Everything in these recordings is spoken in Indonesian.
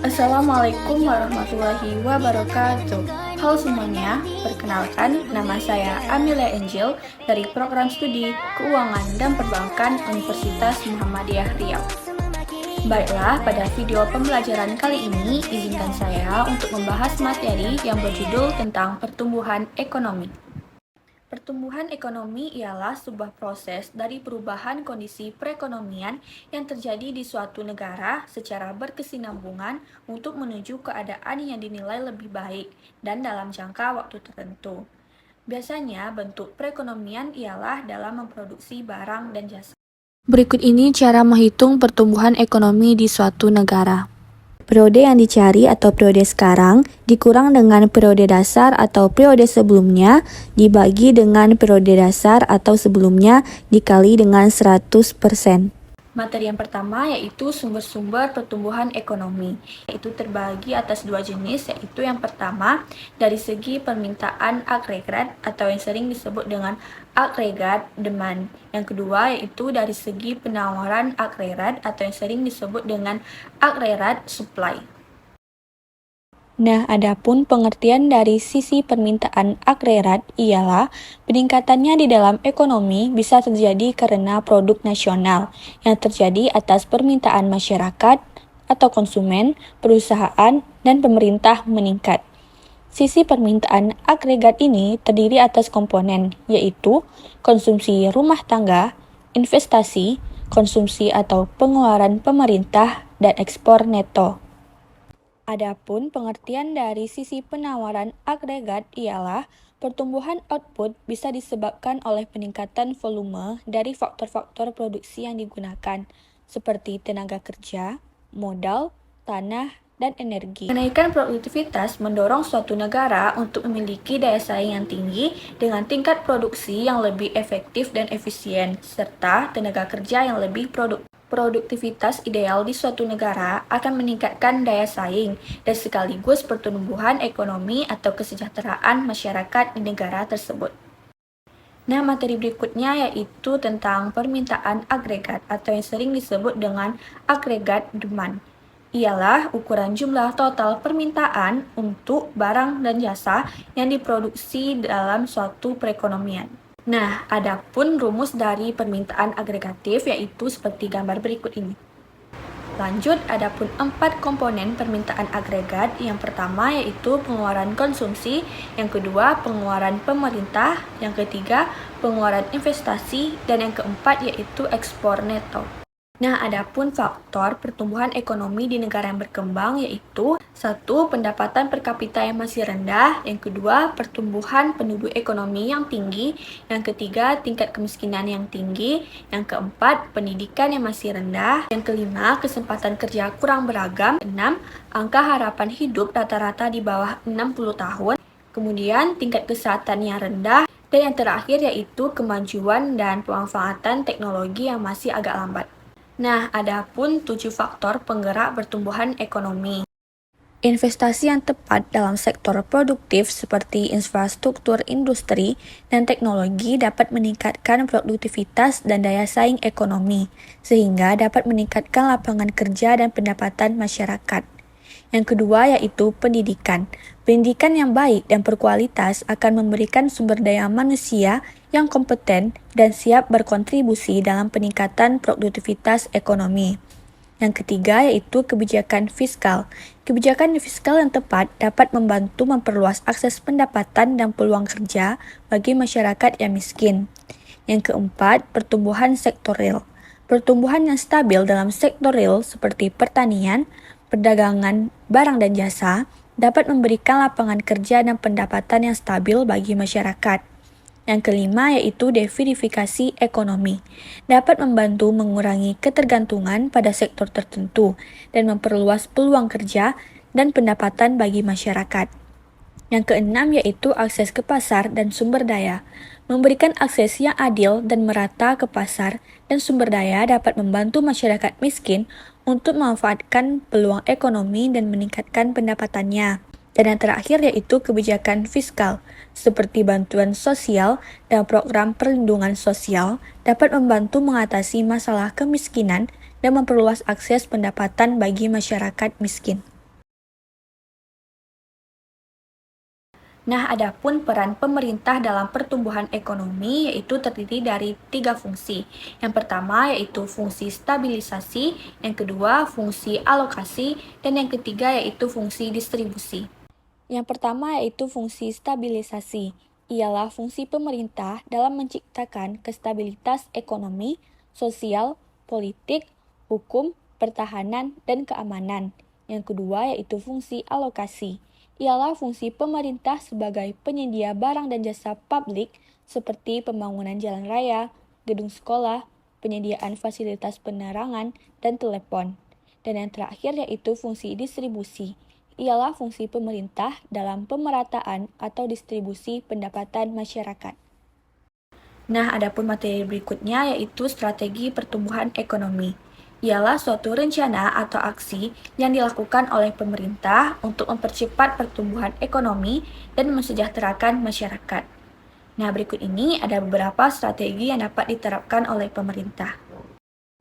Assalamualaikum warahmatullahi wabarakatuh. Halo semuanya, perkenalkan nama saya Amelia Angel dari Program Studi Keuangan dan Perbankan Universitas Muhammadiyah Riau. Baiklah, pada video pembelajaran kali ini, izinkan saya untuk membahas materi yang berjudul tentang pertumbuhan ekonomi. Pertumbuhan ekonomi ialah sebuah proses dari perubahan kondisi perekonomian yang terjadi di suatu negara secara berkesinambungan untuk menuju keadaan yang dinilai lebih baik dan dalam jangka waktu tertentu. Biasanya bentuk perekonomian ialah dalam memproduksi barang dan jasa. Berikut ini cara menghitung pertumbuhan ekonomi di suatu negara. Periode yang dicari atau periode sekarang dikurang dengan periode dasar atau periode sebelumnya dibagi dengan periode dasar atau sebelumnya dikali dengan 100%. Materi yang pertama yaitu sumber-sumber pertumbuhan ekonomi, yaitu terbagi atas dua jenis, yaitu yang pertama dari segi permintaan agregat atau yang sering disebut dengan agregat demand. Yang kedua yaitu dari segi penawaran agregat atau yang sering disebut dengan agregat supply. Nah, adapun pengertian dari sisi permintaan agregat ialah peningkatannya di dalam ekonomi bisa terjadi karena produk nasional yang terjadi atas permintaan masyarakat atau konsumen, perusahaan, dan pemerintah meningkat. Sisi permintaan agregat ini terdiri atas komponen, yaitu konsumsi rumah tangga, investasi, konsumsi atau pengeluaran pemerintah, dan ekspor neto. Adapun pengertian dari sisi penawaran agregat ialah pertumbuhan output bisa disebabkan oleh peningkatan volume dari faktor-faktor produksi yang digunakan, seperti tenaga kerja, modal, tanah, dan energi. Kenaikan produktivitas mendorong suatu negara untuk memiliki daya saing yang tinggi dengan tingkat produksi yang lebih efektif dan efisien, serta tenaga kerja yang lebih produktif. Produktivitas ideal di suatu negara akan meningkatkan daya saing dan sekaligus pertumbuhan ekonomi atau kesejahteraan masyarakat di negara tersebut. Nah, materi berikutnya yaitu tentang permintaan agregat atau yang sering disebut dengan agregat demand. Ialah ukuran jumlah total permintaan untuk barang dan jasa yang diproduksi dalam suatu perekonomian. Nah, adapun rumus dari permintaan agregatif yaitu seperti gambar berikut ini. Lanjut, adapun 4 komponen permintaan agregat. Yang pertama yaitu pengeluaran konsumsi, yang kedua pengeluaran pemerintah, yang ketiga pengeluaran investasi, dan yang keempat yaitu ekspor neto. Nah, adapun faktor pertumbuhan ekonomi di negara yang berkembang yaitu 1. Pendapatan per kapita yang masih rendah, yang kedua pertumbuhan penduduk ekonomi yang tinggi, yang ketiga tingkat kemiskinan yang tinggi, yang keempat pendidikan yang masih rendah, yang kelima kesempatan kerja kurang beragam, 6. Angka harapan hidup rata-rata di bawah 60 tahun, kemudian tingkat kesehatan yang rendah, dan yang terakhir yaitu kemajuan dan pemanfaatan teknologi yang masih agak lambat. Nah, adapun 7 faktor penggerak pertumbuhan ekonomi. Investasi yang tepat dalam sektor produktif seperti infrastruktur industri dan teknologi dapat meningkatkan produktivitas dan daya saing ekonomi, sehingga dapat meningkatkan lapangan kerja dan pendapatan masyarakat. Yang kedua yaitu pendidikan. Pendidikan yang baik dan berkualitas akan memberikan sumber daya manusia yang kompeten dan siap berkontribusi dalam peningkatan produktivitas ekonomi. Yang ketiga yaitu kebijakan fiskal. Kebijakan fiskal yang tepat dapat membantu memperluas akses pendapatan dan peluang kerja bagi masyarakat yang miskin. Yang keempat, pertumbuhan sektor real. Pertumbuhan yang stabil dalam sektor real seperti pertanian, perdagangan, barang dan jasa dapat memberikan lapangan kerja dan pendapatan yang stabil bagi masyarakat. Yang kelima yaitu diversifikasi ekonomi, dapat membantu mengurangi ketergantungan pada sektor tertentu dan memperluas peluang kerja dan pendapatan bagi masyarakat. Yang keenam yaitu akses ke pasar dan sumber daya. Memberikan akses yang adil dan merata ke pasar dan sumber daya dapat membantu masyarakat miskin untuk memanfaatkan peluang ekonomi dan meningkatkan pendapatannya. Dan yang terakhir yaitu kebijakan fiskal, seperti bantuan sosial dan program perlindungan sosial dapat membantu mengatasi masalah kemiskinan dan memperluas akses pendapatan bagi masyarakat miskin. Nah, adapun peran pemerintah dalam pertumbuhan ekonomi yaitu terdiri dari 3 fungsi. Yang pertama yaitu fungsi stabilisasi, yang kedua fungsi alokasi, dan yang ketiga yaitu fungsi distribusi. Yang pertama yaitu fungsi stabilisasi. Ialah fungsi pemerintah dalam menciptakan kestabilitas ekonomi, sosial, politik, hukum, pertahanan, dan keamanan. Yang kedua yaitu fungsi alokasi. Ialah fungsi pemerintah sebagai penyedia barang dan jasa publik seperti pembangunan jalan raya, gedung sekolah, penyediaan fasilitas penerangan, dan telepon. Dan yang terakhir yaitu fungsi distribusi. Ialah fungsi pemerintah dalam pemerataan atau distribusi pendapatan masyarakat. Nah, adapun materi berikutnya yaitu strategi pertumbuhan ekonomi. Ialah suatu rencana atau aksi yang dilakukan oleh pemerintah untuk mempercepat pertumbuhan ekonomi dan mensejahterakan masyarakat. Nah, berikut ini ada beberapa strategi yang dapat diterapkan oleh pemerintah.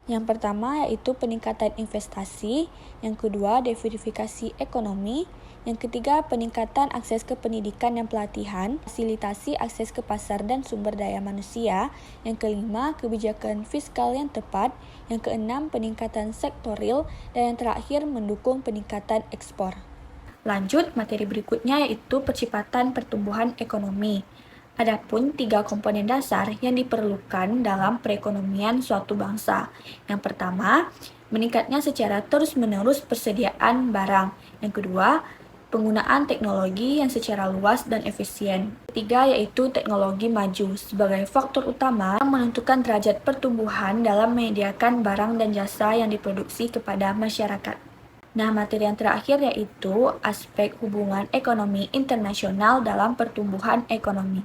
Yang pertama yaitu peningkatan investasi, yang kedua diversifikasi ekonomi, yang ketiga peningkatan akses ke pendidikan dan pelatihan, fasilitasi akses ke pasar dan sumber daya manusia, yang kelima kebijakan fiskal yang tepat, yang keenam peningkatan sektor real, dan yang terakhir mendukung peningkatan ekspor. Lanjut, materi berikutnya yaitu percepatan pertumbuhan ekonomi. Adapun 3 komponen dasar yang diperlukan dalam perekonomian suatu bangsa. Yang pertama, meningkatnya secara terus-menerus persediaan barang. Yang kedua, penggunaan teknologi yang secara luas dan efisien. Ketiga, yaitu teknologi maju sebagai faktor utama yang menentukan derajat pertumbuhan dalam menyediakan barang dan jasa yang diproduksi kepada masyarakat. Nah, materi yang terakhir yaitu aspek hubungan ekonomi internasional dalam pertumbuhan ekonomi.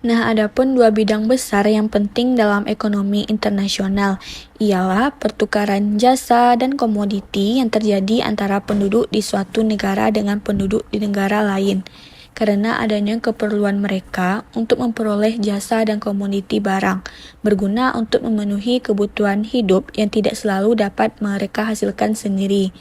Nah, adapun 2 bidang besar yang penting dalam ekonomi internasional ialah pertukaran jasa dan komoditi yang terjadi antara penduduk di suatu negara dengan penduduk di negara lain, karena adanya keperluan mereka untuk memperoleh jasa dan komoditi barang, berguna untuk memenuhi kebutuhan hidup yang tidak selalu dapat mereka hasilkan sendiri.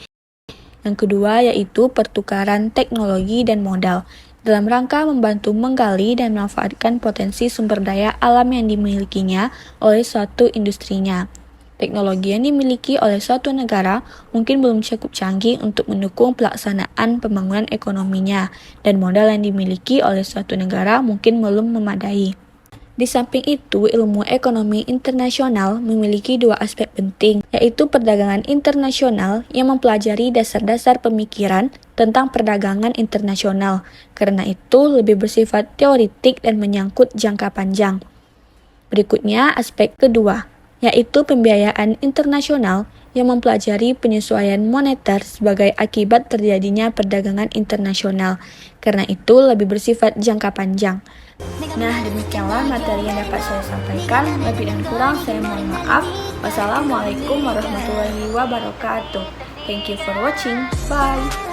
Yang kedua yaitu pertukaran teknologi dan modal, dalam rangka membantu menggali dan memanfaatkan potensi sumber daya alam yang dimilikinya oleh suatu industrinya. Teknologi yang dimiliki oleh suatu negara mungkin belum cukup canggih untuk mendukung pelaksanaan pembangunan ekonominya, dan modal yang dimiliki oleh suatu negara mungkin belum memadai. Di samping itu, ilmu ekonomi internasional memiliki 2 aspek penting, yaitu perdagangan internasional yang mempelajari dasar-dasar pemikiran tentang perdagangan internasional. Karena itu, lebih bersifat teoritik dan menyangkut jangka panjang. Berikutnya, aspek kedua, yaitu pembiayaan internasional yang mempelajari penyesuaian moneter sebagai akibat terjadinya perdagangan internasional. Karena itu, lebih bersifat jangka panjang. Nah, demikianlah materi yang dapat saya sampaikan. Lebih dan kurang saya mohon maaf. Wassalamualaikum warahmatullahi wabarakatuh. Thank you for watching. Bye.